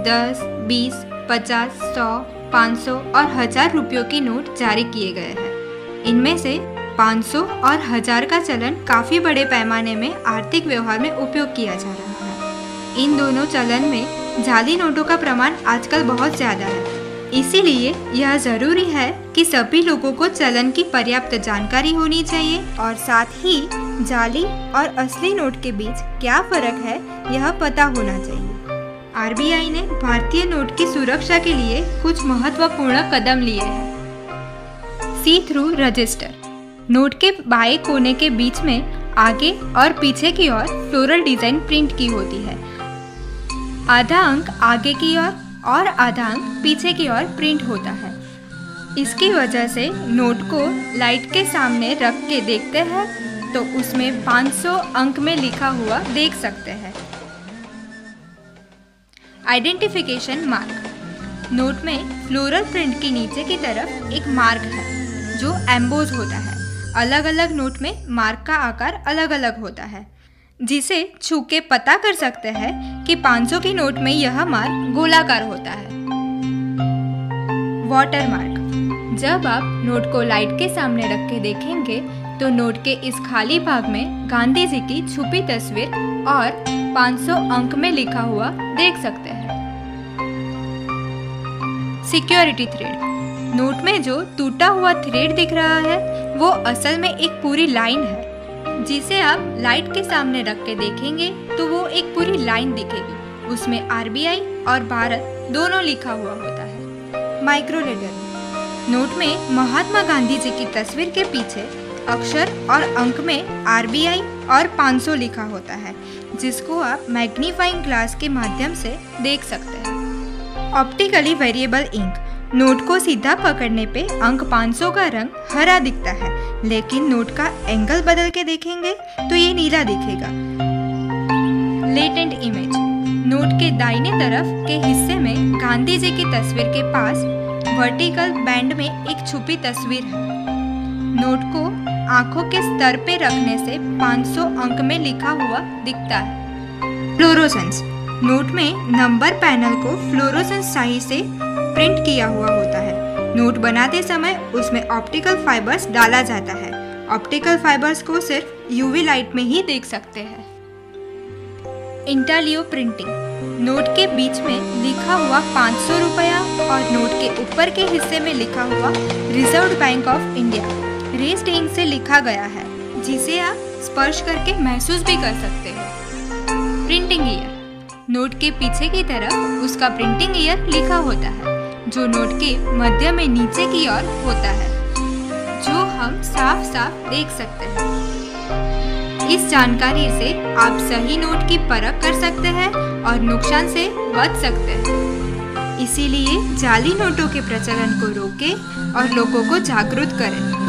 10, 20, 50, 100, 500 और 1000 रुपयों के नोट जारी किए गए हैं। इनमें से 500 और 1000 का चलन काफ़ी बड़े पैमाने में आर्थिक व्यवहार में उपयोग किया जा रहा है। इन दोनों चलन में जाली नोटों का प्रमाण आजकल बहुत ज़्यादा है। इसीलिए यह ज़रूरी है कि सभी लोगों को चलन की पर्याप्त जानकारी होनी चाहिए और साथ ही जाली और असली नोट के बीच क्या फ़र्क है यह पता होना चाहिए। आरबीआई ने भारतीय नोट की सुरक्षा के लिए कुछ महत्वपूर्ण कदम लिए हैं। सी थ्रू रजिस्टर। नोट के बाएं कोने के बीच में आगे और पीछे की ओर फ्लोरल डिजाइन प्रिंट की होती है। आधा अंक आगे की ओर और आधा अंक पीछे की ओर प्रिंट होता है। इसकी वजह से नोट को लाइट के सामने रख के देखते हैं तो उसमें 500 अंक में लिखा हुआ देख सकते हैं। Identification mark. नोट में फ्लोरल प्रिंट के नीचे की तरफ एक मार्क है जो एम्बोज होता है। अलग अलग नोट में मार्क का आकार अलग अलग होता है, जिसे छू के पता कर सकते हैं कि 500 की नोट में यह मार्क गोलाकार होता है। Water mark. जब आप नोट को लाइट के सामने रख के देखेंगे तो नोट के इस खाली भाग में गांधी जी की छुपी तस्वीर और 500 अंक में लिखा हुआ देख सकते हैं। Security thread. नोट में जो टूटा हुआ थ्रेड दिख रहा है वो असल में एक पूरी लाइन है, जिसे आप लाइट के सामने रख के देखेंगे तो वो एक पूरी लाइन दिखेगी। उसमें आरबीआई और भारत दोनों लिखा हुआ होता है। माइक्रोलेटर। नोट में महात्मा गांधी जी की तस्वीर के पीछे अक्षर और अंक में आरबीआई और 500 लिखा होता है, जिसको आप मैग्नीफाइंग ग्लास के माध्यम से देख सकते हैं। Optically variable ink. नोट को सीधा पकड़ने पे अंक 500 का रंग हरा दिखता है, लेकिन नोट का एंगल बदल के देखेंगे तो ये नीला दिखेगा। Latent image. नोट के दाहिने तरफ के हिस्से में गांधी जी की तस्वीर के पास वर्टिकल बैंड में एक छुपी तस्वीर है। नोट को आंखों के स्तर पे रखने से 500 अंक में लिखा हुआ दिखता है। फ्लोरोसेंस। नोट में नंबर पैनल को फ्लोरोसेंस स्याही से प्रिंट किया हुआ होता है। नोट बनाते समय उसमें ऑप्टिकल फाइबर्स डाला जाता है। ऑप्टिकल फाइबर्स को सिर्फ यूवी लाइट में ही देख सकते हैं। इंटालियो प्रिंटिंग। नोट के बीच में लिखा हुआ 500 रुपया और नोट के ऊपर के हिस्से में लिखा हुआ reserve bank of India raised ink से लिखा गया है, जिसे आप स्पर्श करके महसूस भी कर सकते हो। Printing year. नोट के पीछे की तरफ उसका प्रिंटिंग ईयर लिखा होता है, जो नोट के मध्य में नीचे की ओर होता है, जो हम साफ साफ देख सकते हैं। इस जानकारी से आप सही नोट की परख कर सकते हैं और नुकसान से बच सकते हैं। इसीलिए जाली नोटों के प्रचलन को रोकें और लोगों को जागरूक करें।